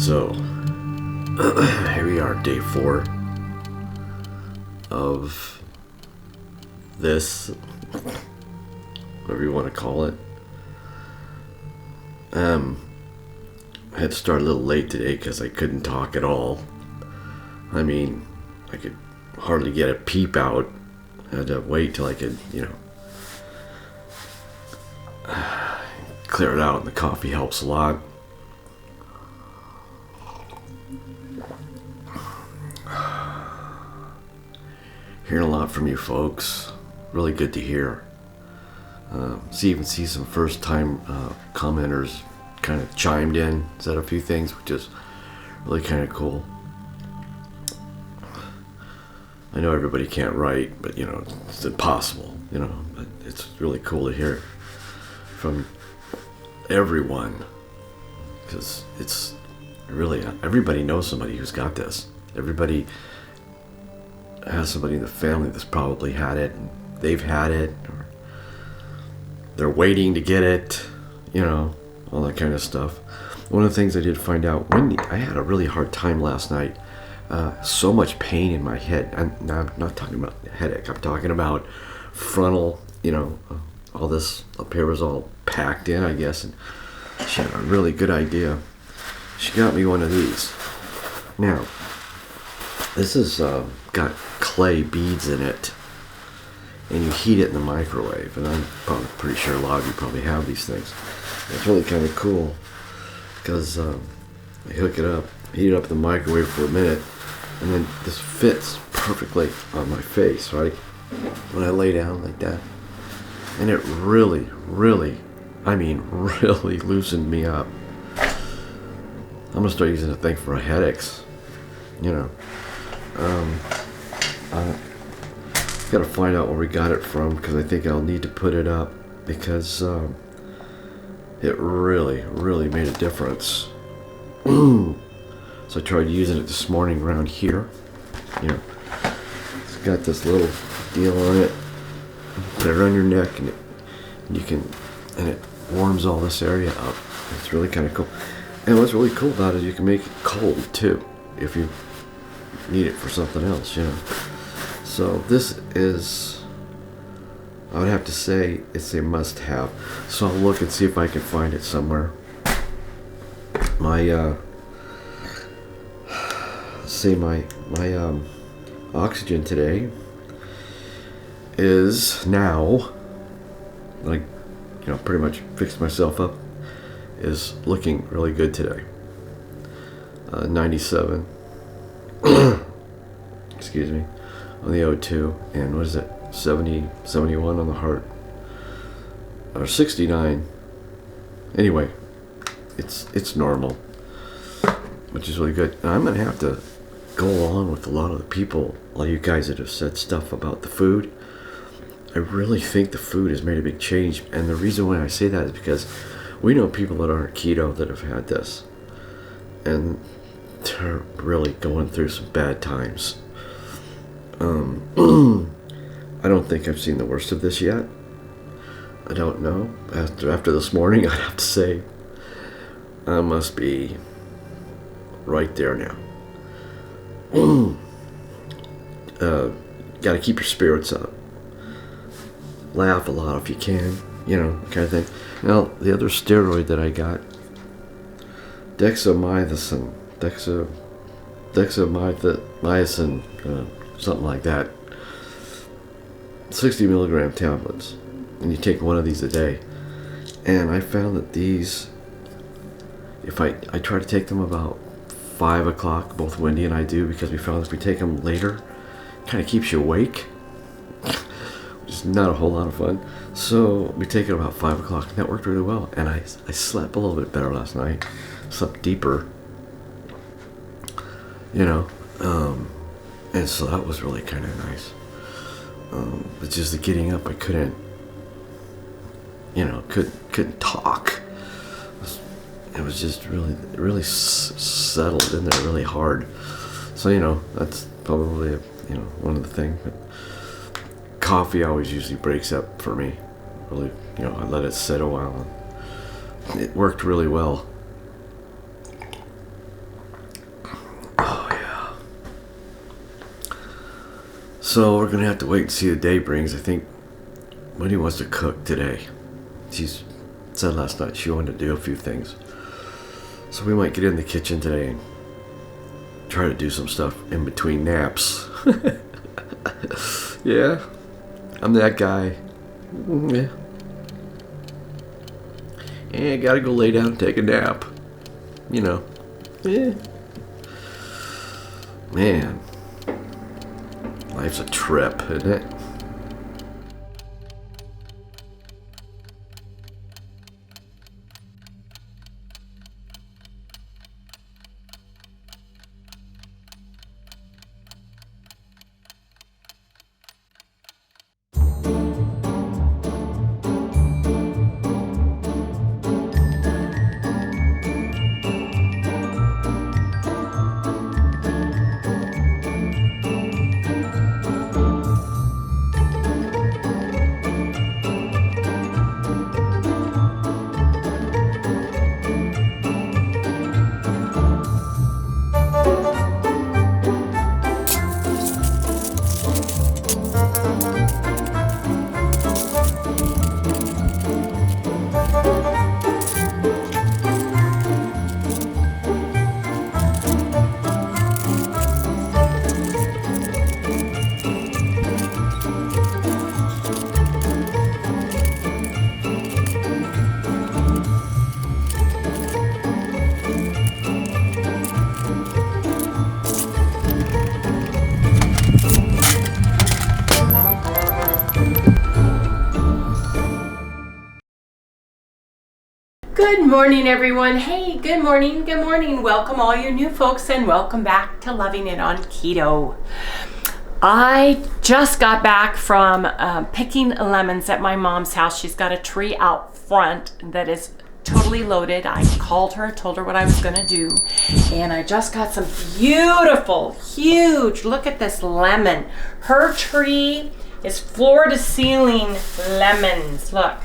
So, here we are, day 4 of this, whatever you want to call it. I had to start a little late today because I couldn't talk at all. I mean, I could hardly get a peep out. I had to wait till I could, clear it out, and the coffee helps a lot. Hearing a lot from you folks. Really good to hear. See some first time commenters kind of chimed in, said a few things, which is really kind of cool. I know everybody can't write, but it's impossible, but it's really cool to hear from everyone, because it's really, everybody knows somebody who's got this. Everybody has somebody in the family that's probably had it, and they've had it, or they're waiting to get it, all that kind of stuff. One of the things I did find out, Wendy, I had a really hard time last night. So much pain in my head. I'm not talking about headache. I'm talking about frontal, all this up here was all packed in, I guess, and she had a really good idea. She got me one of these. Now, this is got clay beads in it, and you heat it in the microwave, and I'm probably pretty sure a lot of you probably have these things. It's really kind of cool because I hook it up, heat it up in the microwave for a minute, and then this fits perfectly on my face, right? When I lay down like that, and it really loosened me up. I'm gonna start using the thing for headaches, Gotta find out where we got it from, because I think I'll need to put it up, because it really made a difference. So I tried using it this morning around here. It's got this little deal on it. Put it around your neck, and it warms all this area up. It's really kind of cool. And what's really cool about it is you can make it cold too, if you need it for something else, So this is, I would have to say, it's a must-have. So I'll look and see if I can find it somewhere. My oxygen today is now, like, pretty much fixed myself up, is looking really good today. 97 excuse me, on the O2, and what is it, 71 on the heart, or 69. Anyway, it's normal, which is really good. And I'm gonna have to go along with a lot of the people, all you guys that have said stuff about the food. I really think the food has made a big change, and the reason why I say that is because we know people that aren't keto that have had this, and they're really going through some bad times. I don't think I've seen the worst of this yet. I don't know. After this morning, I'd have to say I must be right there now. Got to keep your spirits up. Laugh a lot if you can, kind of thing. Now, the other steroid that I got, dexamethasone, something like that, 60 milligram tablets, and you take one of these a day. And I found that these, if I try to take them about 5 o'clock, both Wendy and I do, because we found if we take them later, it kind of keeps you awake, which is not a whole lot of fun. So we take it about 5 o'clock, and that worked really well. And I slept a little bit better last night, slept deeper, and so that was really kind of nice. But just the getting up, I couldn't talk. It was just really settled in there really hard. So that's probably one of the things. But coffee always usually breaks up for me. Really, I let it sit a while, and it worked really well. So we're gonna have to wait and see what the day brings. I think Wendy wants to cook today. She's said last night she wanted to do a few things. So we might get in the kitchen today and try to do some stuff in between naps. Yeah, I'm that guy. Yeah. Yeah, gotta go lay down and take a nap. You know. Yeah. Man. Life's a trip, isn't it? Good morning, everyone. Hey, good morning, good morning. Welcome all you new folks and welcome back to Loving It on Keto. I just got back from picking lemons at my mom's house. She's got a tree out front that is totally loaded. I called her, told her what I was gonna do, and I just got some beautiful, huge, look at this lemon. Her tree is floor to ceiling lemons, look.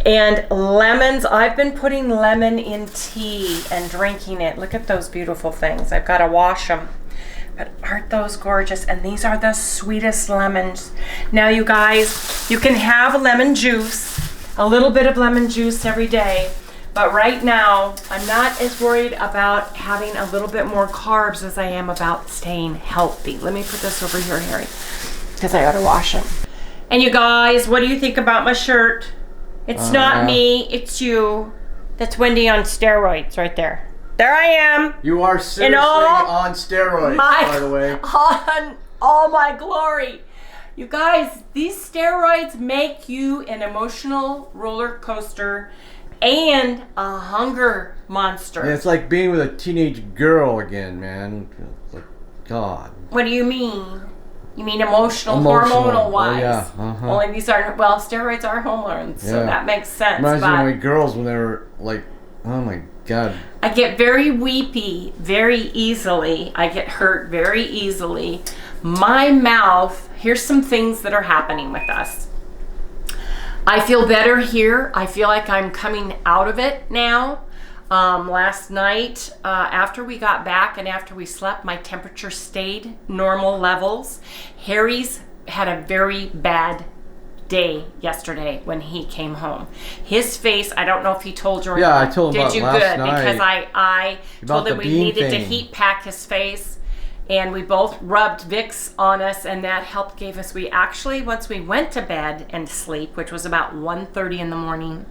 And lemons, I've been putting lemon in tea and drinking it. Look at those beautiful things. I've got to wash them. But aren't those gorgeous? And these are the sweetest lemons. Now you guys, you can have lemon juice, a little bit of lemon juice every day. But right now, I'm not as worried about having a little bit more carbs as I am about staying healthy. Let me put this over here, Harry, because I ought to wash them. And you guys, what do you think about my shirt? It's not me, it's you. That's Wendy on steroids right there. There I am. You are seriously on steroids, by the way. On all my glory. You guys, these steroids make you an emotional roller coaster and a hunger monster. Yeah, it's like being with a teenage girl again, man. Like, God. What do you mean? You mean emotional. hormonal wise? Oh, yeah. Uh-huh. Only these are, well, steroids are hormones, so that makes sense. Reminds me of my girls when they were like, oh my God. I get very weepy very easily. I get hurt very easily. My mouth, here's some things that are happening with us. I feel better here. I feel like I'm coming out of it now. Last night, after we got back and after we slept, my temperature stayed normal levels. Harry's had a very bad day yesterday when he came home. His face, I don't know if he told you or not. Yeah, I told him about last night. Because I told him we needed to heat pack his face. And we both rubbed Vicks on us, and that helped gave us, we actually, once we went to bed and sleep, which was about 1:30 in the morning,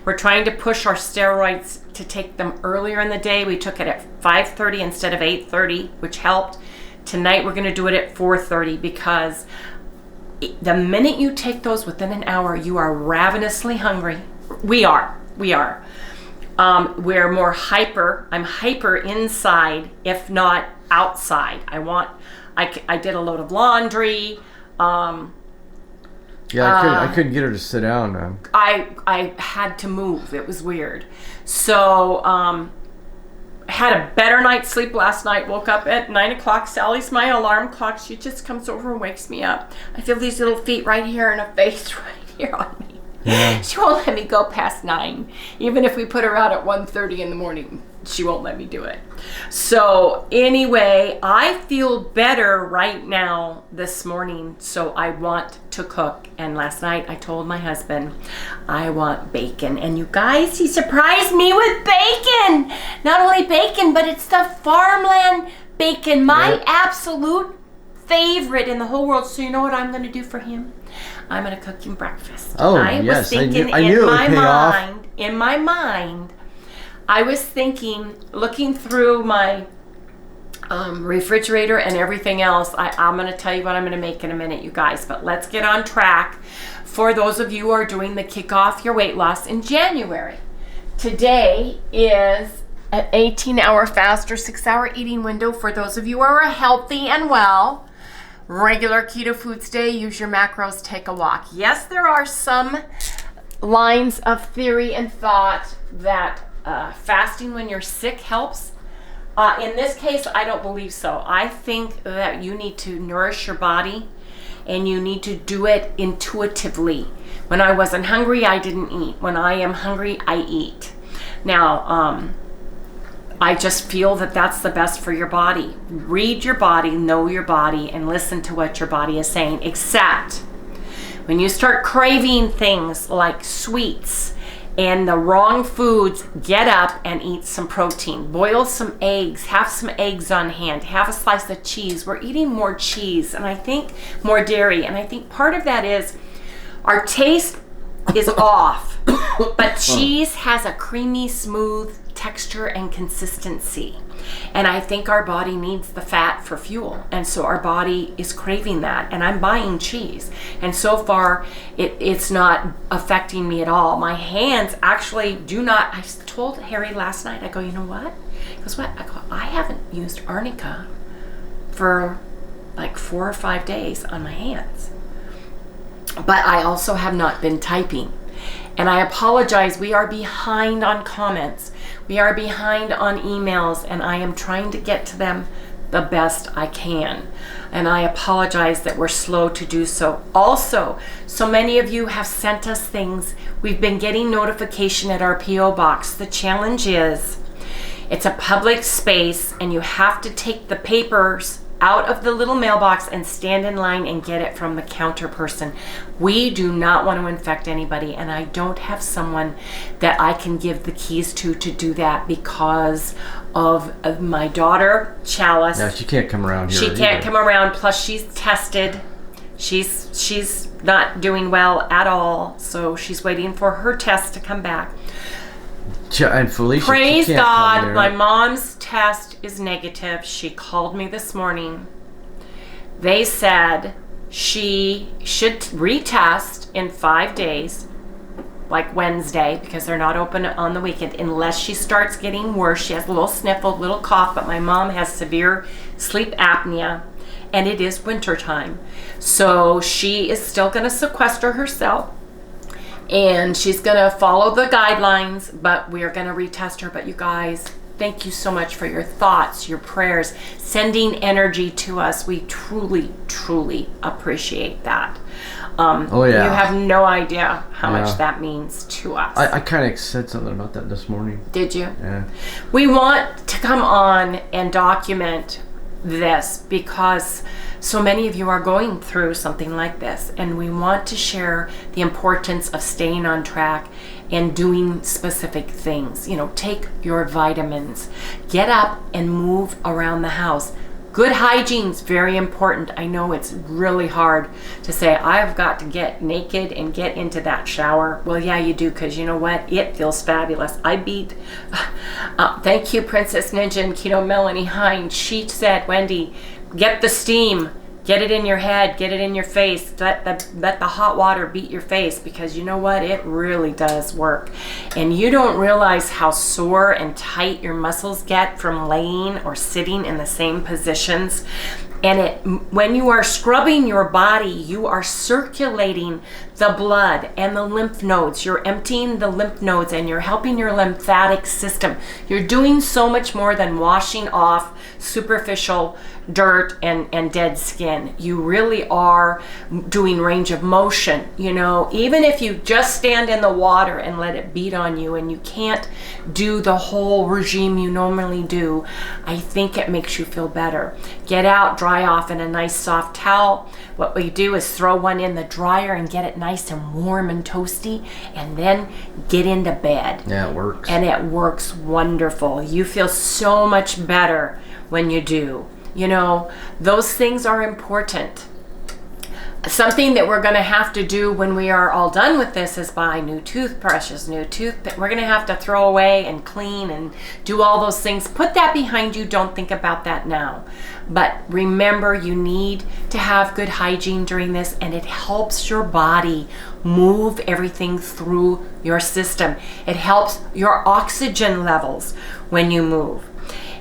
we're trying to push our steroids to take them earlier in the day. We took it at 5:30 instead of 8:30, which helped. Tonight we're gonna do it at 4:30 because the minute you take those within an hour, you are ravenously hungry. We are. We're more hyper. I'm hyper inside, if not outside. I did a load of laundry. I couldn't get her to sit down, man. I had to move. It was weird. So, had a better night's sleep last night. Woke up at 9 o'clock. Sally's my alarm clock. She just comes over and wakes me up. I feel these little feet right here and a face right here on me. Yeah. She won't let me go past 9, even if we put her out at 1:30 in the morning. she won't let me do it. So anyway, I feel better right now this morning, so I want to cook. And last night I told my husband I want bacon, and you guys, he surprised me with bacon. Not only bacon, but it's the farmland bacon, my absolute favorite in the whole world. So you know what I'm going to do for him? I'm going to cook him breakfast. Oh, I yes. was thinking I knew it would pay off. In my mind, I was thinking, looking through my refrigerator and everything else, I'm going to tell you what I'm going to make in a minute, you guys. But let's get on track for those of you who are doing the Kick Off Your Weight Loss in January. Today is an 18-hour fast or 6-hour eating window for those of you who are healthy and well. Regular keto foods day, use your macros, take a walk. Yes, there are some lines of theory and thought that fasting when you're sick helps. In this case, I don't believe so. I think that you need to nourish your body and you need to do it intuitively. When I wasn't hungry, I didn't eat. When I am hungry, I eat. Now, I just feel that that's the best for your body. Read your body, know your body, and listen to what your body is saying. Except when you start craving things like sweets and the wrong foods, get up and eat some protein. Boil some eggs, have some eggs on hand, have a slice of cheese. We're eating more cheese, and I think more dairy. And I think part of that is our taste is off, but cheese has a creamy, smooth texture and consistency. And I think our body needs the fat for fuel. And so our body is craving that. And I'm buying cheese. And so far, it's not affecting me at all. My hands actually do not. I told Harry last night, I go, you know what? He goes, what? I go, I haven't used arnica for like 4 or 5 days on my hands. But I also have not been typing. And I apologize, we are behind on comments. We are behind on emails, and I am trying to get to them the best I can. And I apologize that we're slow to do so. Also, so many of you have sent us things. We've been getting notification at our P.O. box. The challenge is, it's a public space, and you have to take the papers out of the little mailbox and stand in line and get it from the counter person. We do not want to infect anybody, and I don't have someone that I can give the keys to do that because of my daughter, Chalice. Yeah, she can't come around here. She can't come around, plus she's tested. She's not doing well at all, so she's waiting for her test to come back. And Felicia, praise God, my mom's test is negative. She called me this morning. They said she should retest in 5 days, like Wednesday, because they're not open on the weekend, unless she starts getting worse. She has a little sniffle, little cough, but my mom has severe sleep apnea, and it is winter time. So she is still going to sequester herself. And she's going to follow the guidelines, but we're going to retest her. But you guys, thank you so much for your thoughts, your prayers, sending energy to us. We truly, truly appreciate that. Oh, yeah. You have no idea how much that means to us. I kind of said something about that this morning. Did you? Yeah. We want to come on and document this because so many of you are going through something like this, and we want to share the importance of staying on track and doing specific things. You know, take your vitamins, get up and move around the house. Good hygiene is very important. I know it's really hard to say, I've got to get naked and get into that shower. Well, yeah, you do, because you know what? It feels fabulous. I beat, thank you, Princess Ninja and Keto Melanie Hines. She said, Wendy, get the steam. Get it in your head, get it in your face, let the hot water beat your face, because you know what? It really does work. And you don't realize how sore and tight your muscles get from laying or sitting in the same positions. And when you are scrubbing your body, you are circulating the blood and the lymph nodes. You're emptying the lymph nodes and you're helping your lymphatic system. You're doing so much more than washing off superficial dirt and dead skin. You really are doing range of motion. You know, even if you just stand in the water and let it beat on you and you can't do the whole regime you normally do, I think it makes you feel better. Get out, dry off in a nice soft towel. What we do is throw one in the dryer and get it nice and warm and toasty, and then get into bed. Yeah, it works. And it works wonderful. You feel so much better when you do. You know, those things are important. Something that we're going to have to do when we are all done with this is buy new toothbrushes, new toothpicks. We're going to have to throw away and clean and do all those things. Put that behind you. Don't think about that now. But remember, you need to have good hygiene during this, and it helps your body move everything through your system. It helps your oxygen levels when you move.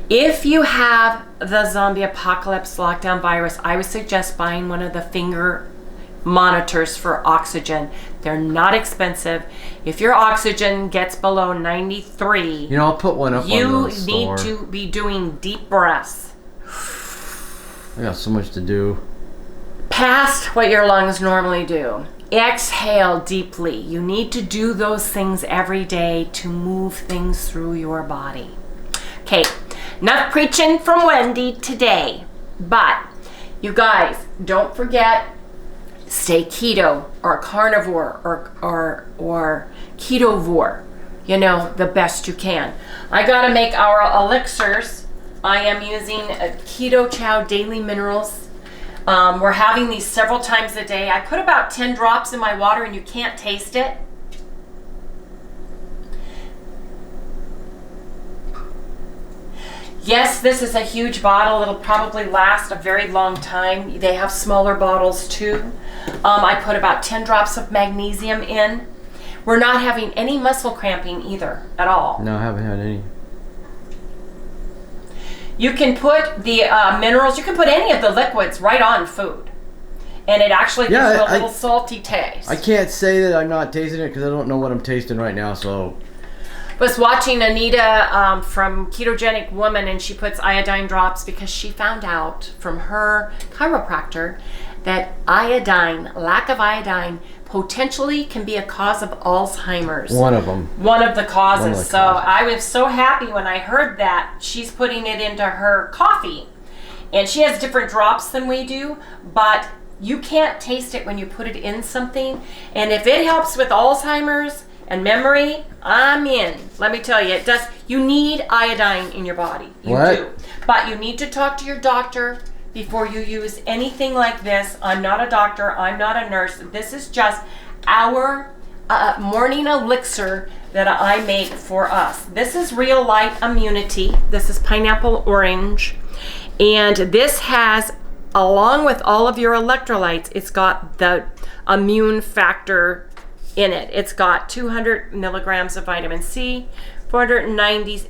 If you have the zombie apocalypse lockdown virus, I would suggest buying one of the finger monitors for oxygen. They're not expensive. If your oxygen gets below 93, You know, I'll put one up on the you store. need to be doing deep breaths I got so much to do. past what your lungs normally do. Exhale deeply. You need to do those things every day to move things through your body. Okay, enough preaching from Wendy today, but you guys, don't forget, stay keto or carnivore or ketovore, you know, the best you can. I gotta make our elixirs. I am using a Keto Chow Daily Minerals. We're having these several times a day. I put about 10 drops in my water and you can't taste it. Yes, this is a huge bottle. It'll probably last a very long time. They have smaller bottles too. I put about 10 drops of magnesium in. We're not having any muscle cramping either at all. No, I haven't had any. You can put the minerals, you can put any of the liquids right on food. And it actually gives you a little salty taste. I can't say that I'm not tasting it because I don't know what I'm tasting right now, so... Was watching Anita from Ketogenic Woman, and she puts iodine drops because she found out from her chiropractor that iodine, lack of iodine, potentially can be a cause of Alzheimer's. One of them. One of the causes. So I was so happy when I heard that. She's putting it into her coffee. And she has different drops than we do, but you can't taste it when you put it in something. And if it helps with Alzheimer's and memory, I'm in. Let me tell you, it does. You need iodine in your body. You do. But you need to talk to your doctor before you use anything like this. I'm not a doctor. I'm not a nurse. This is just our morning elixir that I make for us. This is Real Light Immunity. This is pineapple orange. And this has, along with all of your electrolytes, it's got the immune factor in it. It's got 200 milligrams of vitamin C, 490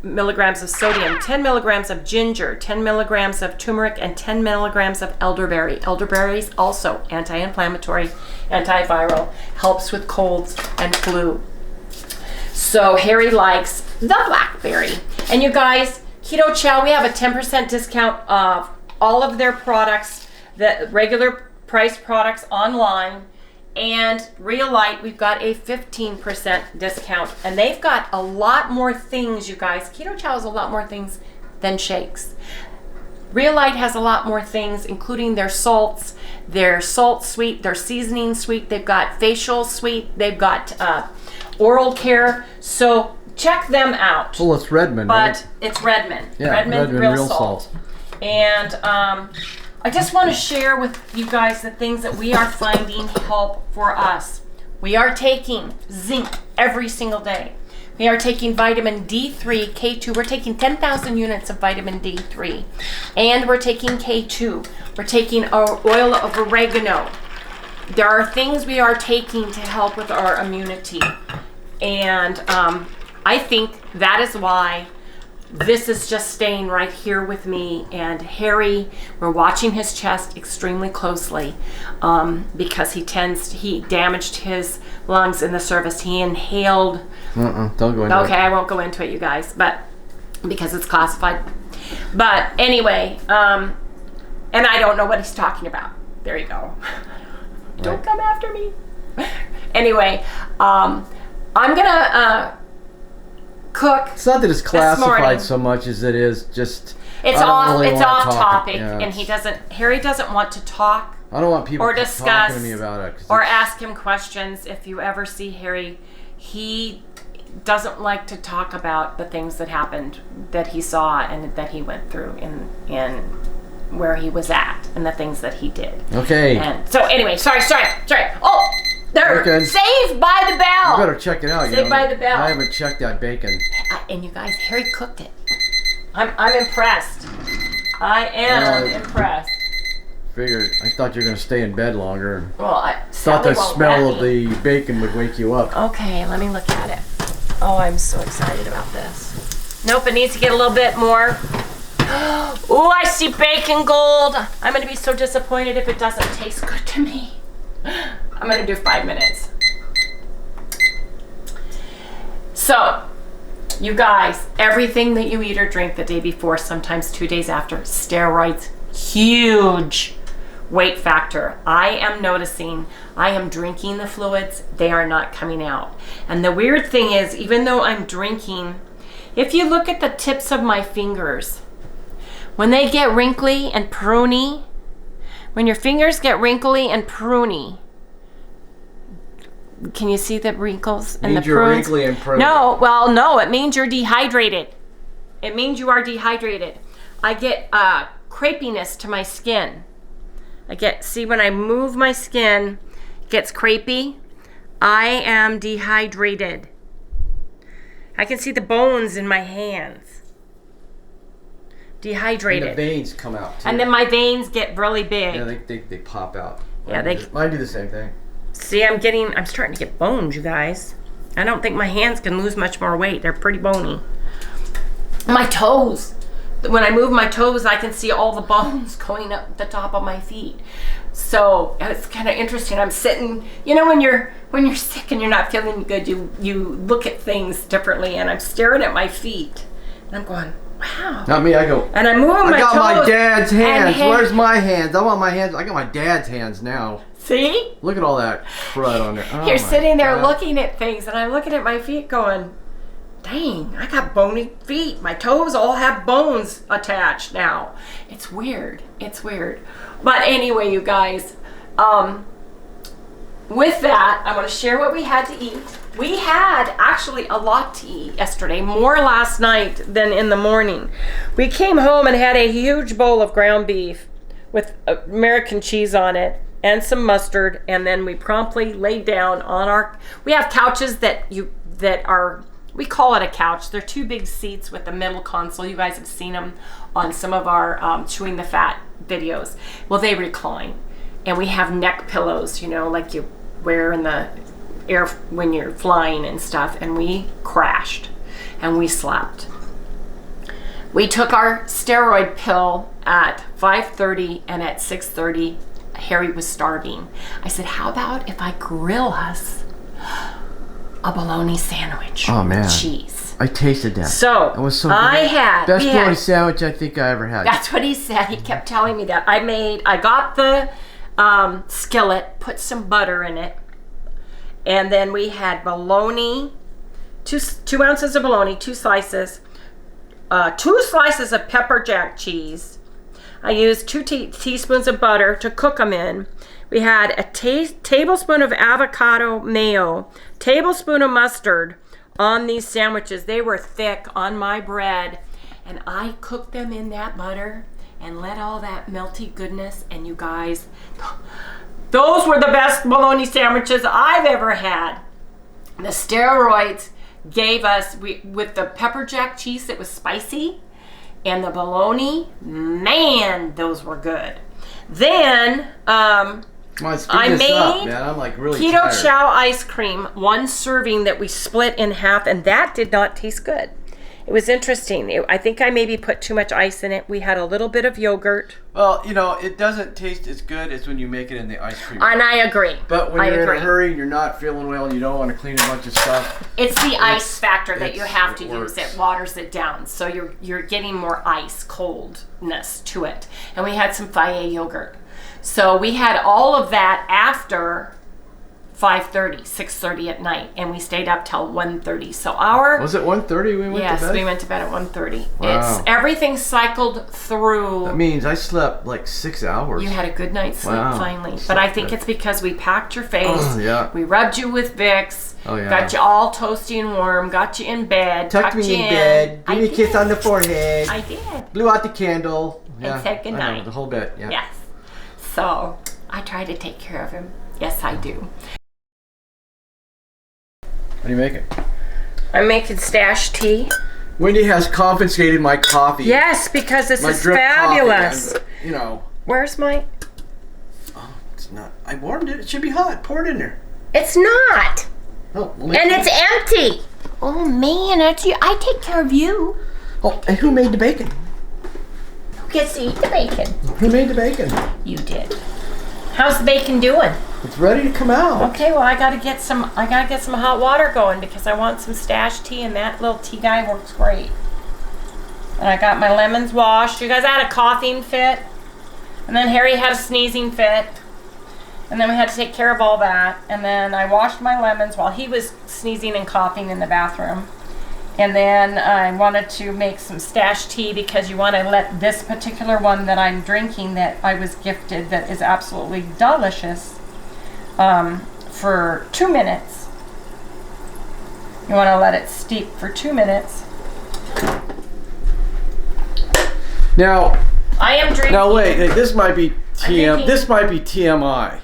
milligrams of sodium, 10 milligrams of ginger, 10 milligrams of turmeric, and 10 milligrams of elderberry. Elderberry is also anti-inflammatory, antiviral, helps with colds and flu. So Harry likes the blackberry. And you guys, Keto Chow, we have a 10% discount of all of their products, the regular price products online. And Real Light, we've got a 15% discount. And they've got a lot more things, you guys. Keto Chow has a lot more things than shakes. Real Light has a lot more things, including their salts, their salt suite, their seasoning suite. They've got facial suite. They've got oral care. So check them out. Well, it's Redmond, but right? It's Redmond. Yeah, Redmond Real Salt. And I just want to share with you guys the things that we are finding help for us. We are taking zinc every single day. We are taking vitamin D3, K2. We're taking 10,000 units of vitamin D3. And we're taking K2. We're taking our oil of oregano. There are things we are taking to help with our immunity. And I think that is why this is just staying right here with me. And Harry, we're watching his chest extremely closely because he damaged his lungs in the service. He inhaled. Don't go into it. Okay, I won't go into it, you guys, but because it's classified. But anyway, and I don't know what he's talking about. There you go. Don't come after me. Anyway, I'm gonna cook. It's not that it's classified so much as it is just. It's off topic, yeah, and Harry doesn't want to talk. I don't want people or discuss talking to me about it. Or ask him questions. If you ever see Harry, he doesn't like to talk about the things that happened, that he saw and that he went through in where he was at, and the things that he did. Okay. And so anyway, sorry. Oh, there. Okay. Saved by the Bell. You better check it out. Saved by the Bell. I haven't checked that bacon. And you guys, Harry cooked it. I'm impressed. I am impressed. Figured. I thought you were going to stay in bed longer. Well, I thought the smell of the bacon would wake you up. Okay, let me look at it. Oh, I'm so excited about this. Nope, it needs to get a little bit more. Oh, I see bacon gold. I'm going to be so disappointed if it doesn't taste good to me. I'm going to do 5 minutes. So, you guys, everything that you eat or drink the day before, sometimes 2 days after, steroids, huge weight factor. I am noticing I am drinking the fluids, they are not coming out. And the weird thing is, even though I'm drinking, if you look at the tips of my fingers, when they get wrinkly and pruny, when your fingers get wrinkly and pruny, can you see the wrinkles and the prunes? You're wrinkly and pruny. No, it means you're dehydrated. It means you are dehydrated. I get crepiness to my skin. See when I move my skin, it gets crepey. I am dehydrated. I can see the bones in my hands. Dehydrated. And the veins come out too. And then my veins get really big. Yeah, they pop out. Yeah, Mine do the same thing. See, I'm starting to get bones, you guys. I don't think my hands can lose much more weight. They're pretty bony. My toes. When I move my toes, I can see all the bones going up the top of my feet. So it's kind of interesting. I'm sitting, when you're sick and you're not feeling good, you look at things differently. And I'm staring at my feet, and I'm going, wow. Not me. I go. And I'm moving my toes. I got my dad's hands. Where's my hands? I want my hands. I got my dad's hands now. See? Look at all that crud on there. Oh, you're sitting there looking at things, and I'm looking at my feet, going, dang, I got bony feet. My toes all have bones attached now. It's weird. But anyway, you guys, with that, I want to share what we had to eat. We had actually a lot to eat yesterday, more last night than in the morning. We came home and had a huge bowl of ground beef with American cheese on it and some mustard, and then we promptly laid down on we have couches we call it a couch. They're 2 big seats with a middle console. You guys have seen them on some of our Chewing the Fat videos. Well, they recline. And we have neck pillows, like you wear in the air when you're flying and stuff. And we crashed and we slept. We took our steroid pill at 5:30, and at 6:30, Harry was starving. I said, how about if I grill us a bologna sandwich with cheese? I tasted that. So that was so good. Best bologna sandwich I think I ever had. That's what he said. He kept telling me that. I got the skillet, put some butter in it, and then we had bologna, two ounces of bologna, 2 slices, 2 slices of pepper jack cheese. I used 2 teaspoons of butter to cook them in. We had a tablespoon of avocado mayo, tablespoon of mustard on these sandwiches. They were thick on my bread, and I cooked them in that butter and let all that melty goodness. And you guys, those were the best bologna sandwiches I've ever had. The steroids gave us, with the pepper jack cheese that was spicy, and the bologna, man, those were good. Then I made I'm like really Keto tired. Chow ice cream, 1 serving that we split in half, and that did not taste good. It was interesting. I think I maybe put too much ice in it. We had a little bit of yogurt. Well, you know, it doesn't taste as good as when you make it in the ice cream. And I agree. But when you're in a hurry and you're not feeling well and you don't want to clean a bunch of stuff. It's the ice factor that you have to use. It waters it down. So you're getting more ice coldness to it. And we had some Fage yogurt. So we had all of that after 5:30, 6:30 at night, and we stayed up till 1:30. So Was it 1:30 we went to bed? Yes, we went to bed at 1:30. Wow. Everything cycled through. That means I slept like 6 hours. You had a good night's sleep finally. Slept But I think good. it's because we packed your face. Yeah. We rubbed you with Vicks. Oh, yeah. Got you all toasty and warm. Got you in bed. Tucked me in bed. Give me a kiss on the forehead. I did. Blew out the candle. And said goodnight. The whole bit. Yeah. Yes. So I try to take care of him. Yes, I do. What are you making? I'm making stash tea. Wendy has confiscated my coffee. Yes, because this my is drip fabulous. Coffee, and, you know. Where's my... Oh, it's not. I warmed it. It should be hot. Pour it in there. It's not. Oh, and it's empty. Oh, man. I take care of you. Oh, and who made the bacon? Who gets to eat the bacon? Who made the bacon? You did. How's the bacon doing? It's ready to come out. Okay, well I gotta get some hot water going because I want some stash tea, and that little tea guy works great. And I got my lemons washed. You guys, I had a coughing fit, and then Harry had a sneezing fit, and then we had to take care of all that. And then I washed my lemons while he was sneezing and coughing in the bathroom. And then I wanted to make some stash tea because you want to let this particular one that I'm drinking that I was gifted that is absolutely delicious for 2 minutes. You want to let it steep for 2 minutes. Now, I am drinking. Now wait, this might be drinking. This might be TMI.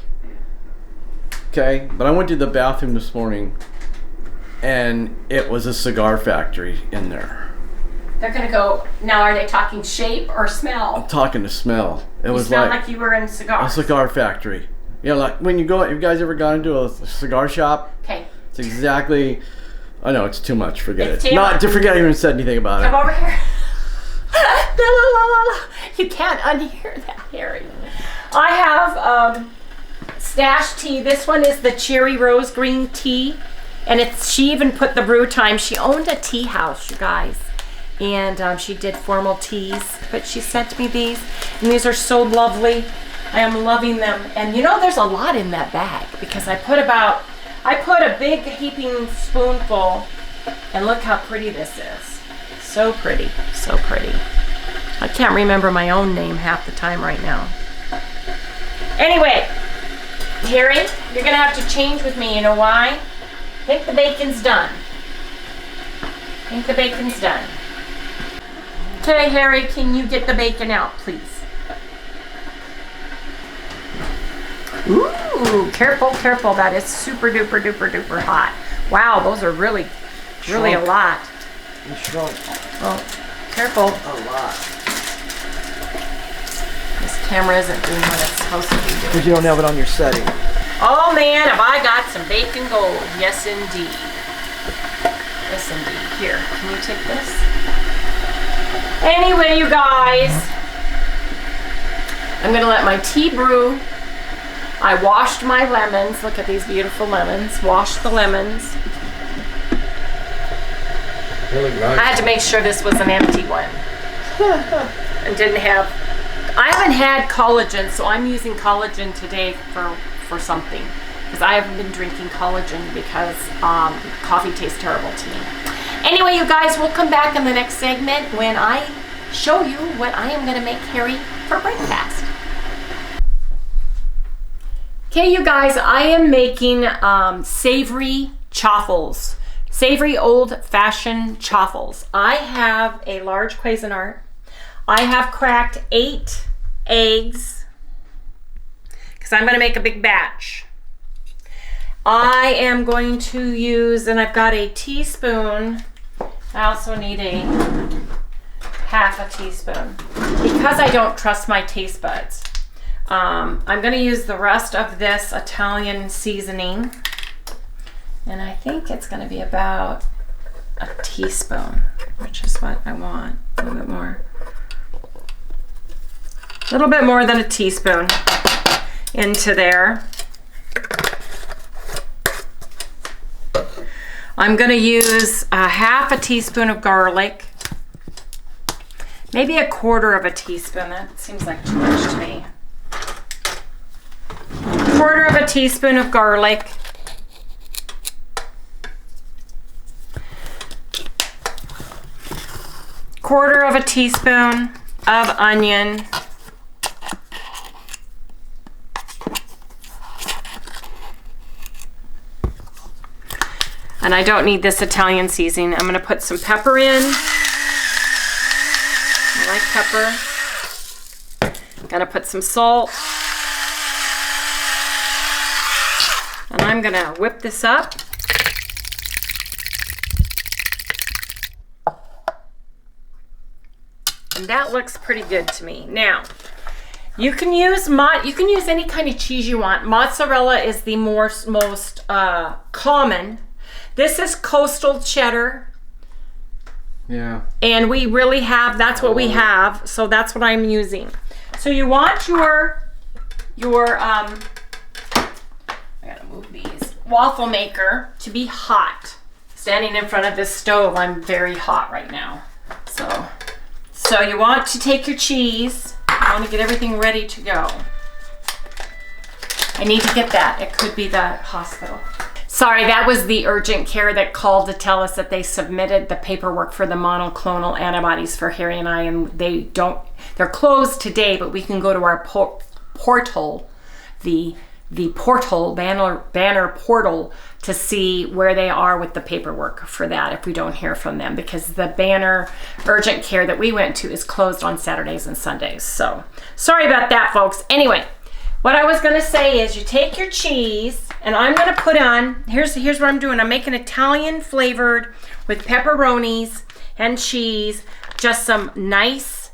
Okay, but I went to the bathroom this morning, and it was a cigar factory in there. They're gonna go now. Are they talking shape or smell? I'm talking to smell. It was smell like you were in cigars. a cigar factory. You know, like when you go, you guys ever gone into a cigar shop? Okay. It's exactly. I know it's too much. Forget It's it. TMI. Not to forget I even said anything about Come it. over here. La, la, la, la, la. You can't unhear that, Harry. I have stash tea. This one is the cherry rose green tea, and she even put the brew time. She owned a tea house, you guys, and she did formal teas. But she sent me these, and these are so lovely. I am loving them. And you know, there's a lot in that bag because I put a big heaping spoonful, and look how pretty this is. So pretty, so pretty. I can't remember my own name half the time right now. Anyway, Harry, you're gonna have to change with me. You know why? I think the bacon's done. Okay, Harry, can you get the bacon out, please? Ooh, careful, careful. That is super duper duper duper hot. Wow, those are really a lot. You shrunk Well, careful. a lot. This camera isn't doing what it's supposed to be doing. Because you don't have it on your setting. Oh man, have I got some bacon gold. Yes indeed. Yes indeed. Here, can you take this? Anyway, you guys, I'm gonna let my tea brew. I washed my lemons. Look at these beautiful lemons. Washed the lemons. Really nice. I had to make sure this was an empty one. And I haven't had collagen, so I'm using collagen today for something. Because I haven't been drinking collagen because coffee tastes terrible to me. Anyway, you guys, we'll come back in the next segment when I show you what I am going to make Harry for breakfast. Okay, you guys, I am making savory chaffles. Savory old-fashioned chaffles. I have a large Cuisinart. I have cracked 8 eggs because I'm going to make a big batch. I am going to use, and I've got a teaspoon. I also need a half a teaspoon because I don't trust my taste buds. I'm going to use the rest of this Italian seasoning, and I think it's going to be about a teaspoon. which is what I want. A little bit more. A little bit more than a teaspoon into there. I'm gonna use a half a teaspoon of garlic. Maybe a quarter of a teaspoon. That seems like too much to me. Quarter of a teaspoon of garlic. Quarter of a teaspoon of onion. And I don't need this Italian seasoning. I'm gonna put some pepper in. I like pepper. Gonna put some salt. And I'm gonna whip this up. And that looks pretty good to me. Now, you can use any kind of cheese you want. Mozzarella is the most common. This is coastal cheddar. Yeah. And we really have, that's what we have. So that's what I'm using. So you want your I gotta move these, waffle maker to be hot. Standing in front of this stove, I'm very hot right now. So you want to take your cheese. You want to get everything ready to go. I need to get that. It could be the hospital. Sorry, that was the urgent care that called to tell us that they submitted the paperwork for the monoclonal antibodies for Harry and I, and they're closed today, but we can go to our portal, the portal, banner portal, to see where they are with the paperwork for that if we don't hear from them, because the Banner urgent care that we went to is closed on Saturdays and Sundays. So sorry about that, folks. Anyway, what I was gonna say is you take your cheese, and I'm gonna put on, here's what I'm doing. I'm making Italian flavored with pepperonis and cheese, just some nice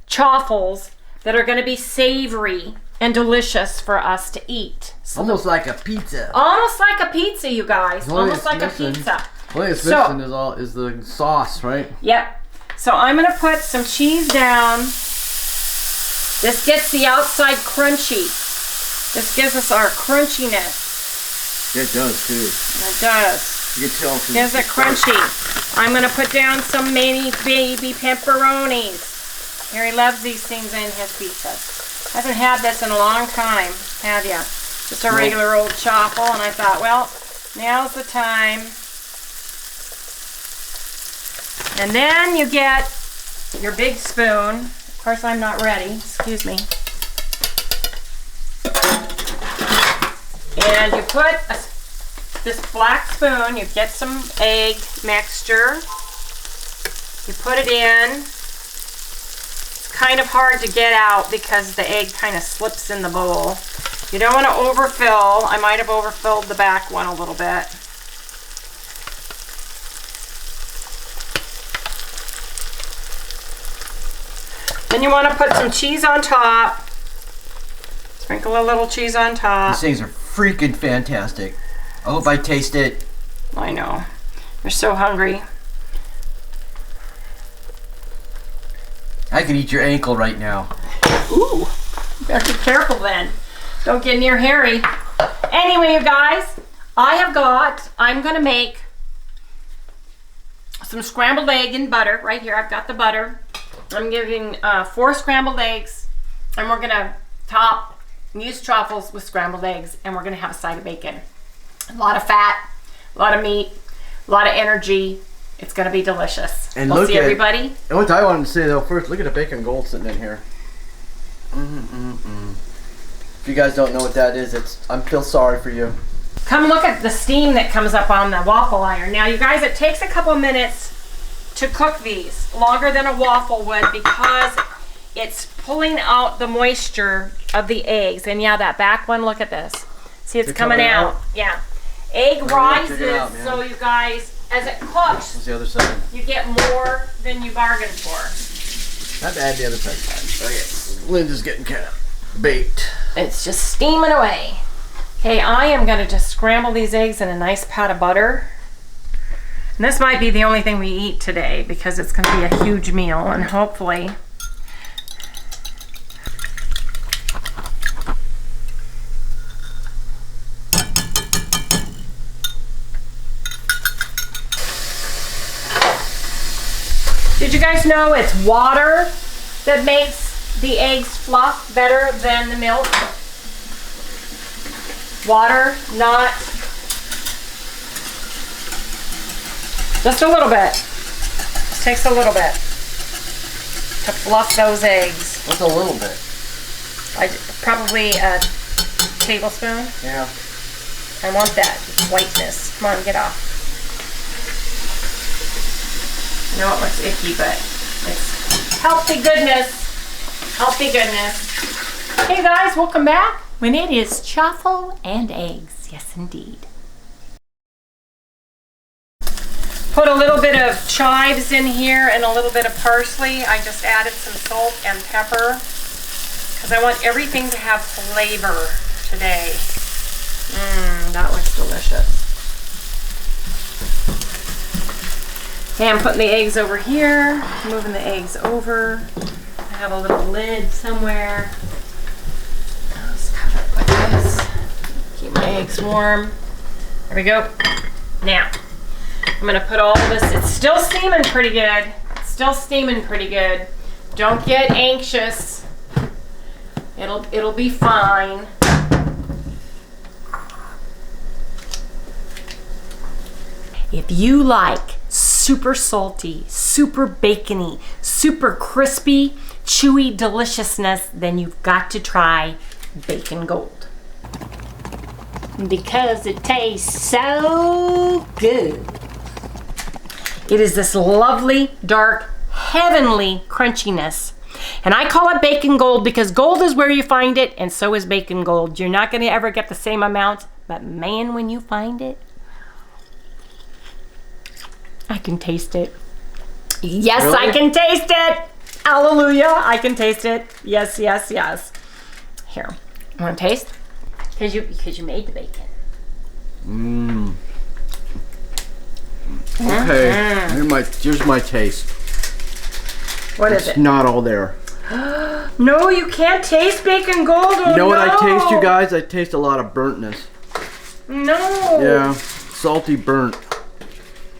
chaffles that are gonna be savory and delicious for us to eat. So Almost like a pizza. almost like a pizza, you guys. Almost like a pizza. What it's missing is the sauce, right? Yep. So I'm gonna put some cheese down. This gets the outside crunchy. This gives us our crunchiness. Yeah, it does too. It does. You can tell. Gives it crunchy. I'm gonna put down some mini baby pepperonis. Harry loves these things in his pizzas. Haven't had this in a long time, have ya? Just a regular old chaffle, and I thought, well, now's the time. And then you get your big spoon. Of course, I'm not ready. Excuse me. And you put this black spoon, you get some egg mixture. You put it in. It's kind of hard to get out because the egg kind of slips in the bowl. You don't want to overfill. I might have overfilled the back one a little bit. Then you want to put some cheese on top. Sprinkle a little cheese on top. These things are freaking fantastic. I hope I taste it. I know. You're so hungry. I could eat your ankle right now. Ooh, better be careful then. Don't get near Harry. Anyway, you guys, I'm gonna make some scrambled egg and butter right here. I've got the butter. I'm giving 4 scrambled eggs, and we're gonna top use truffles with scrambled eggs, and we're gonna have a side of bacon. A lot of fat, a lot of meat, a lot of energy. It's gonna be delicious. And we'll see everybody. And what I wanted to say though, first, look at the bacon gold sitting in here. If you guys don't know what that is, I feel sorry for you. Come look at the steam that comes up on the waffle iron. Now, you guys, it takes a couple minutes to cook these, longer than a waffle would, because it's pulling out the moisture of the eggs. And yeah, that back one, look at this. See, it's coming out. Yeah. Egg rises, so you guys, as it cooks, what's the other side? you get more than you bargained for. Not bad, the other side. Okay, Linda's getting kind of baked. It's just steaming away. Okay, I am gonna just scramble these eggs in a nice pat of butter. And this might be the only thing we eat today because it's going to be a huge meal, and hopefully did you guys know it's water that makes the eggs fluff better than the milk? Water, not just a little bit. It takes a little bit to fluff those eggs. What's a little bit? Probably a tablespoon. Yeah. I want that whiteness. Come on, get off. I know it looks icky, but it's healthy goodness. Healthy goodness. Hey guys, welcome back when it is chaffle and eggs. Yes, indeed. Put a little bit of chives in here and a little bit of parsley. I just added some salt and pepper because I want everything to have flavor today. That looks delicious. Okay, I'm putting the eggs over here, moving the eggs over. I have a little lid somewhere. I'll just cover it like this. Keep my eggs warm. There we go. Now, I'm gonna put all of this, it's still steaming pretty good. It's still steaming pretty good. Don't get anxious. It'll be fine. If you like super salty, super bacony, super crispy, chewy deliciousness, then you've got to try Bacon Gold. Because it tastes so good. It is this lovely, dark, heavenly crunchiness. And I call it Bacon Gold because gold is where you find it, and so is Bacon Gold. You're not gonna ever get the same amount, but man, when you find it, I can taste it. Yes, really? I can taste it. Hallelujah, I can taste it. Yes, yes, yes. Here, want to taste? Because you made the bacon. Okay, here's my taste. What is it? It's not all there. No, you can't taste Bacon Gold. Oh, you know what I taste, you guys? I taste a lot of burntness. No. Yeah, salty burnt.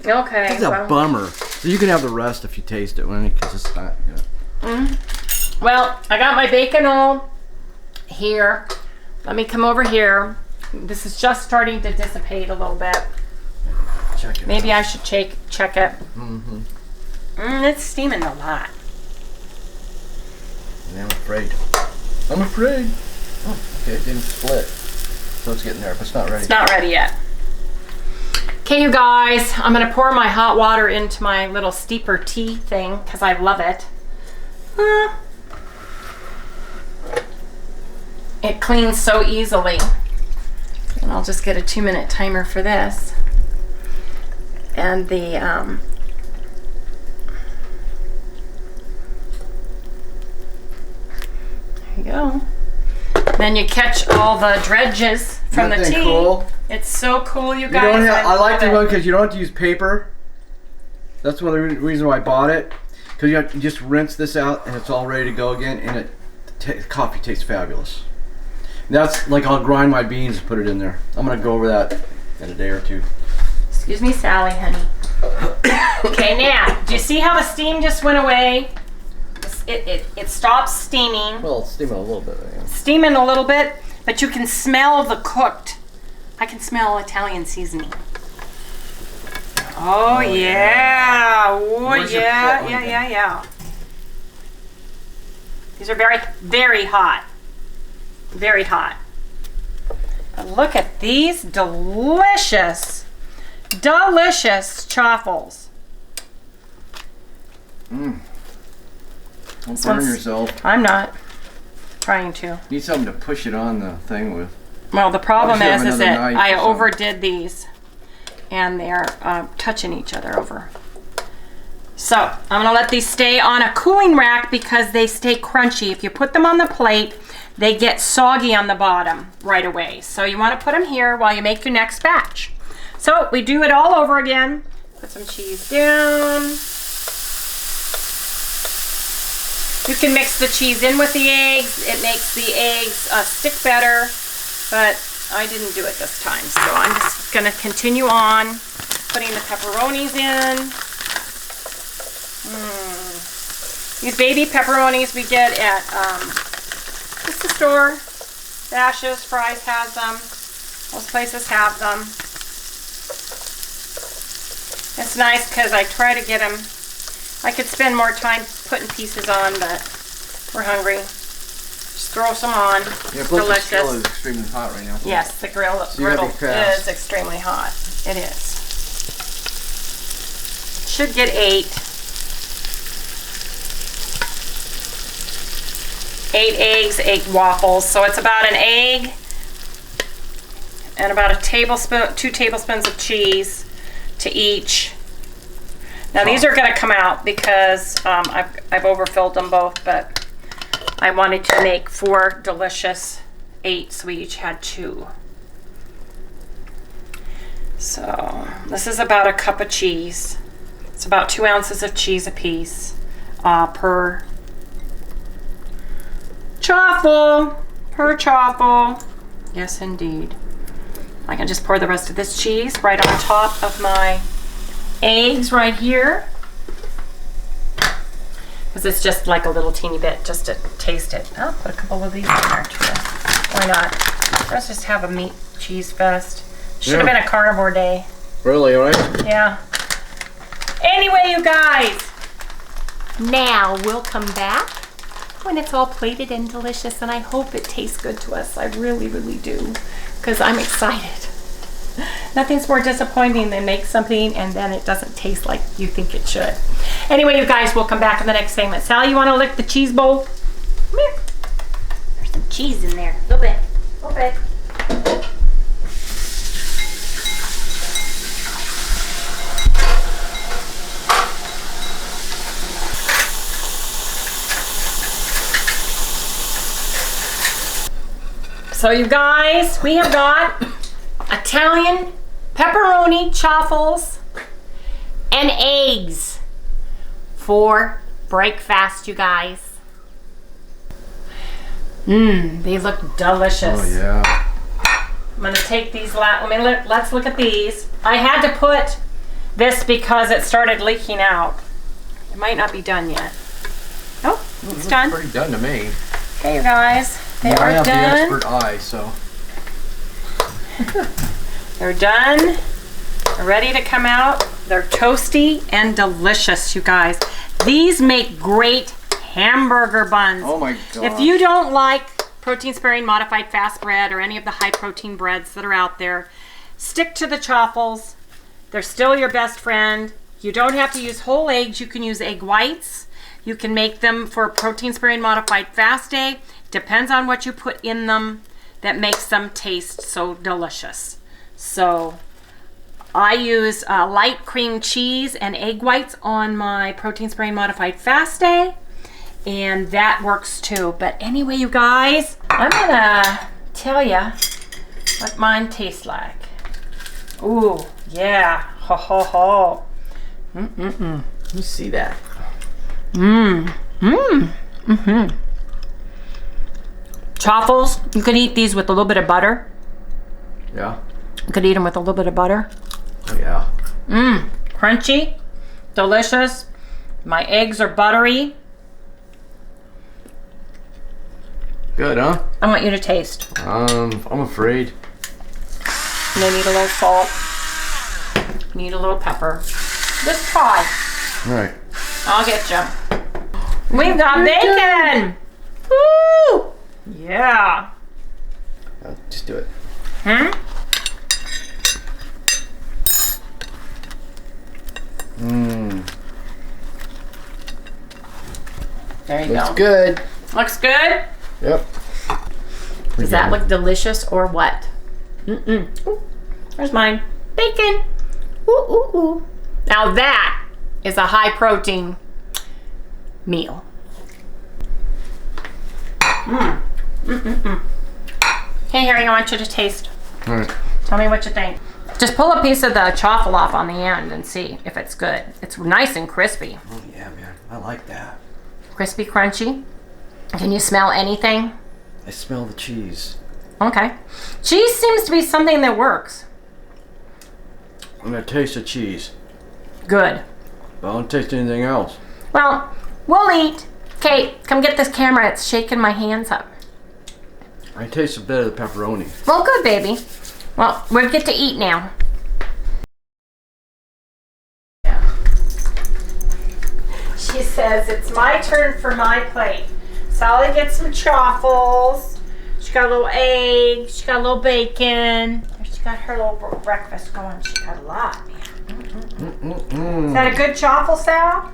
Okay. It's a bummer. So you can have the rest if you taste it, because it's not good. Well, I got my bacon all here. Let me come over here. This is just starting to dissipate a little bit. Check it. Maybe I should check it. It's steaming a lot. Yeah, I'm afraid. I'm afraid. Oh, okay, it didn't split. So it's getting there, but it's not ready. It's not ready yet. Okay, you guys, I'm gonna pour my hot water into my little steeper tea thing because I love it. It cleans so easily. And I'll just get a 2-minute timer for this. And the, there you go. Then you catch all the dredges from the tea. Cool? It's so cool, you guys. I like the one because you don't have to use paper. That's one of the reasons why I bought it. Because you just rinse this out and it's all ready to go again, and coffee tastes fabulous. And that's like I'll grind my beans and put it in there. I'm gonna go over that in a day or two. Excuse me, Sally, honey. Okay, now, do you see how the steam just went away? It stopped steaming. Well, it's steaming a little bit. Yeah. Steaming a little bit, but you can smell the cooked. I can smell Italian seasoning. Oh yeah. Oh yeah. Yeah. These are very, very hot. Very hot. But look at these delicious, delicious chaffles. Don't burn yourself. I'm not trying to. Need something to push it on the thing with. Well, the problem is that I or overdid these, and they're touching each other over. So I'm gonna let these stay on a cooling rack because they stay crunchy. If you put them on the plate, they get soggy on the bottom right away. So you want to put them here while you make your next batch. So we do it all over again. Put some cheese down. You can mix the cheese in with the eggs. It makes the eggs stick better, but I didn't do it this time. So I'm just gonna continue on putting the pepperonis in. These baby pepperonis we get at just the store. Dashes, Fry's has them. Most places have them. It's nice because I try to get them. I could spend more time putting pieces on, but we're hungry. Just throw some on. Yeah, it's plus delicious. the grill is extremely hot right now. Yes, the griddle is extremely hot. It is. Should get 8. 8 eggs, 8 waffles. So it's about an egg and about a tablespoon, 2 tablespoons of cheese to each. Now these are going to come out because I've overfilled them both, but I wanted to make 4 delicious 8, so we each had 2. So this is about a cup of cheese. It's about 2 ounces of cheese a piece per chaffle. Yes, indeed. I can just pour the rest of this cheese right on top of my eggs right here. Because it's just like a little teeny bit just to taste it. I'll put a couple of these in there too. Why not? Let's just have a meat cheese fest. Should have been a carnivore day. Really, right? Yeah. Anyway, you guys, now we'll come back when it's all plated and delicious, and I hope it tastes good to us. I really, really do, because I'm excited. Nothing's more disappointing than make something and then it doesn't taste like you think it should. Anyway, you guys, we'll come back in the next segment. Sally, you want to lick the cheese bowl? Come here. There's some cheese in there. A little bit. A little bit. So you guys, we have got Italian pepperoni chaffles and eggs for breakfast, you guys. They look delicious. Oh yeah. I'm gonna take these. Let's look at these. I had to put this because it started leaking out. It might not be done yet. Oh, it's done. Pretty done to me. Okay, you guys. They I are have done. the expert eye, so. They're done. They're ready to come out. They're toasty and delicious, you guys. These make great hamburger buns. Oh my god. If you don't like protein sparing modified fast bread or any of the high protein breads that are out there, stick to the chaffles. They're still your best friend. You don't have to use whole eggs. You can use egg whites. You can make them for a protein sparing modified fast day. Depends on what you put in them that makes them taste so delicious. So I use light cream cheese and egg whites on my protein sparing modified fast day, and that works too. But anyway, you guys, I'm gonna tell you what mine tastes like. Ooh, yeah, ho ho ho. Let me see that. Chaffles, you could eat these with a little bit of butter. Yeah. You could eat them with a little bit of butter. Oh yeah. Crunchy, delicious. My eggs are buttery. Good, huh? I want you to taste. I'm afraid. And they need a little salt. Need a little pepper. Just try. All right. I'll get you. We've got bacon. Woo! Yeah. Just do it. There you Looks go. good. Looks good? Yep. Does that look delicious or what? Ooh, there's mine. Bacon. Ooh, ooh, ooh. Now that is a high protein meal. Hey, Harry, I want you to taste. All right. Tell me what you think. Just pull a piece of the chaffle off on the end and see if it's good. It's nice and crispy. Oh yeah, man. I like that. Crispy, crunchy. Can you smell anything? I smell the cheese. Okay. Cheese seems to be something that works. I'm gonna taste the cheese. Good. But I don't taste anything else. Well, we'll eat. Kate, come get this camera. It's shaking my hands up. I taste a bit of the pepperoni. Well, good, baby. Well, we'll get to eat now. She says, it's my turn for my plate. Sally gets some truffles. She got a little egg. She got a little bacon. She got her little breakfast going. She got a lot, man. Is that a good truffle, Sal?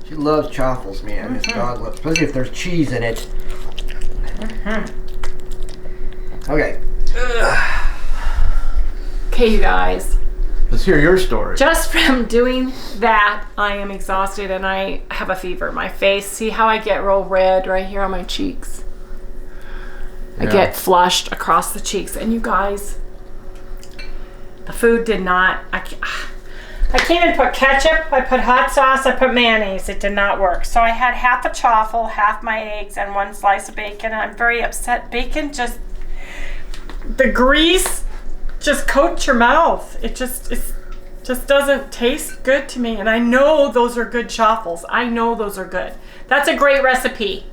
She loves truffles, man. Miss God loves, especially if there's cheese in it. Okay. Okay, you guys. Let's hear your story. Just from doing that, I am exhausted and I have a fever in my face. See how I get real red right here on my cheeks? I get flushed across the cheeks. And you guys, the food did not, I can't even put ketchup. I put hot sauce. I put mayonnaise. It did not work. So I had half a truffle, half my eggs, and 1 slice of bacon. I'm very upset. Bacon just, the grease just coats your mouth. It just doesn't taste good to me. And I know those are good truffles. I know those are good. That's a great recipe.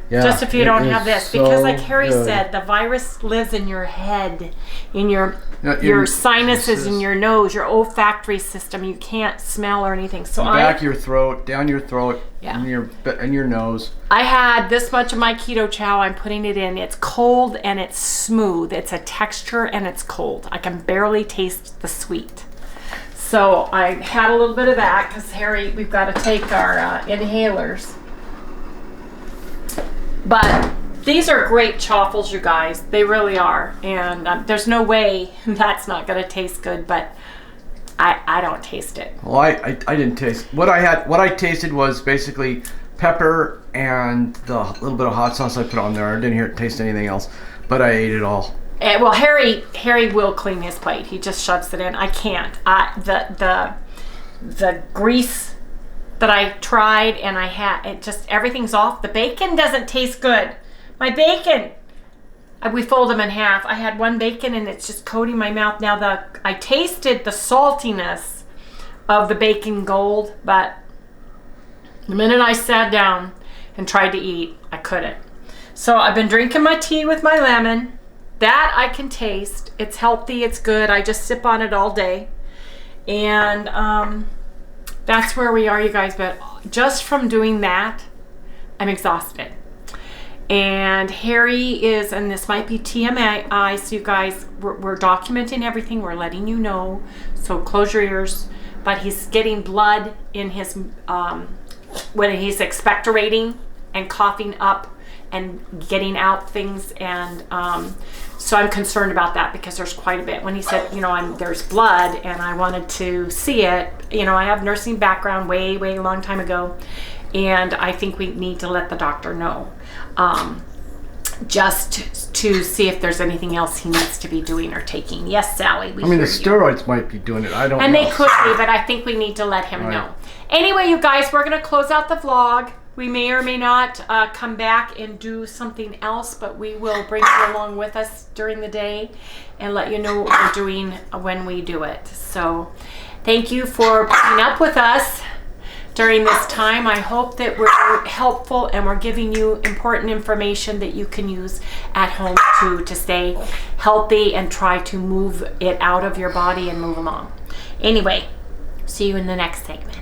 Yeah, just if you don't have this, because like Harry good. said, the virus lives in your head, in your sinuses, in your nose, your olfactory system. You can't smell or anything. So back your throat, down your throat, Yeah. in your nose. I had this much of my keto chow. I'm putting it in. It's cold and it's smooth. It's a texture and it's cold. I can barely taste the sweet. So I had a little bit of that because Harry, we've got to take our inhalers. But these are great truffles, you guys. They really are. And there's no way that's not going to taste good, but I don't taste it. Well, I didn't taste. What I tasted was basically pepper and the little bit of hot sauce I put on there. I didn't taste anything else, but I ate it all. Well, Harry will clean his plate. He just shoves it in. I can't. The grease that I tried and I had, it just, everything's off. The bacon doesn't taste good. My bacon, we fold them in half. I had 1 bacon and it's just coating my mouth. Now I tasted the saltiness of the bacon gold, but the minute I sat down and tried to eat, I couldn't. So I've been drinking my tea with my lemon. That I can taste. It's healthy, it's good. I just sip on it all day. And that's where we are, you guys. But just from doing that, I'm exhausted. And Harry is, and this might be TMI, so you guys, we're documenting everything. We're letting you know. So close your ears. But he's getting blood in his, when he's expectorating and coughing up and getting out things. And so I'm concerned about that because there's quite a bit. When he said, there's blood and I wanted to see it, I have nursing background way long time ago. And I think we need to let the doctor know, just to see if there's anything else he needs to be doing or taking. Yes, Sally, the steroids might be doing it. I don't know. And they could be, but I think we need to let him know. Anyway, you guys, we're going to close out the vlog. We may or may not come back and do something else, but we will bring you along with us during the day and let you know what we're doing when we do it. So thank you for putting up with us during this time. I hope that we're helpful and we're giving you important information that you can use at home to stay healthy and try to move it out of your body and move along. Anyway, see you in the next segment.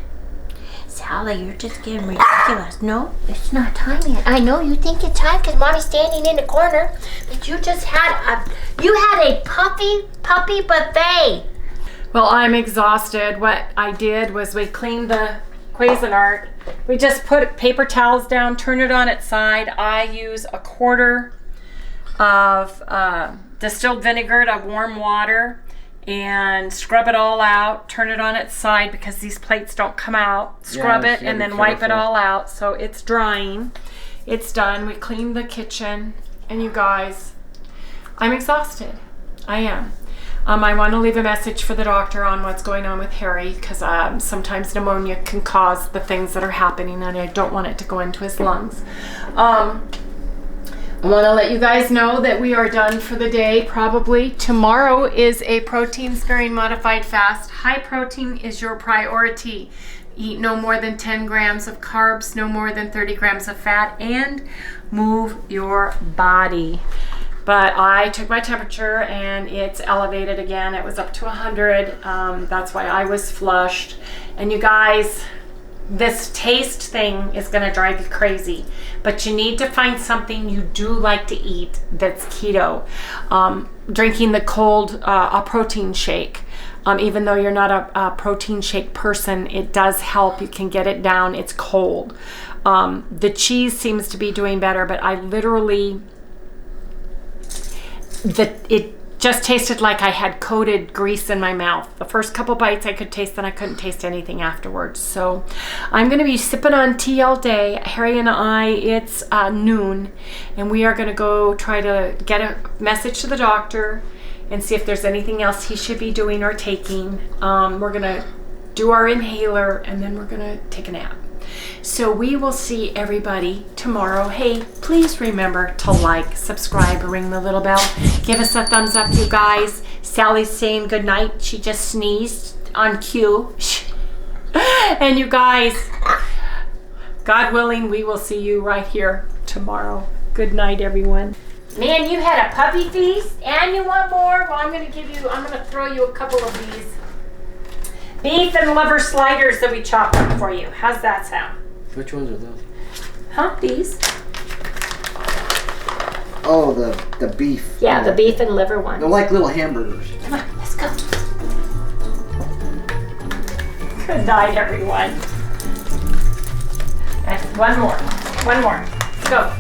Sally, you're just getting ridiculous. No, it's not time yet. I know you think it's time because Mommy's standing in the corner, but you just had a puppy buffet. Well, I'm exhausted. What I did was we cleaned the Cuisinart. We just put paper towels down, turn it on its side. I use a quarter of distilled vinegar to warm water and scrub it all out, turn it on its side because these plates don't come out. Scrub it and then wipe it all out so it's drying. It's done. We cleaned the kitchen and you guys, I'm exhausted. I am. I want to leave a message for the doctor on what's going on with Harry, because sometimes pneumonia can cause the things that are happening, and I don't want it to go into his lungs. I want to let you guys know that we are done for the day. Probably tomorrow is a protein sparing modified fast. High protein is your priority. Eat no more than 10 grams of carbs, no more than 30 grams of fat, and move your body. But I took my temperature and it's elevated again. It was up to 100. That's why I was flushed. And you guys, this taste thing is gonna drive you crazy. But you need to find something you do like to eat that's keto. Drinking the cold, a protein shake. Even though you're not a protein shake person, it does help. You can get it down. It's cold. The cheese seems to be doing better, but I literally, it just tasted like I had coated grease in my mouth. The first couple bites I could taste, then I couldn't taste anything afterwards. So I'm going to be sipping on tea all day. Harry and I, it's noon, and we are going to go try to get a message to the doctor and see if there's anything else he should be doing or taking. We're going to do our inhaler, and then we're going to take a nap. So we will see everybody tomorrow. Hey, please remember to like, subscribe, ring the little bell. Give us a thumbs up, you guys. Sally's saying good night. She just sneezed on cue. And you guys, God willing, we will see you right here tomorrow. Good night, everyone. Man, you had a puppy feast and you want more? Well, I'm going to throw you a couple of these beef and liver sliders that we chopped up for you. How's that sound? Which ones are those? Huh? These? Oh, the beef. Yeah, the beef and liver ones. They're like little hamburgers. Come on, let's go. Good night, everyone. And one more. One more. Let's go.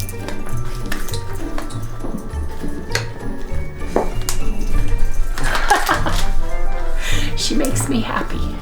She makes me happy.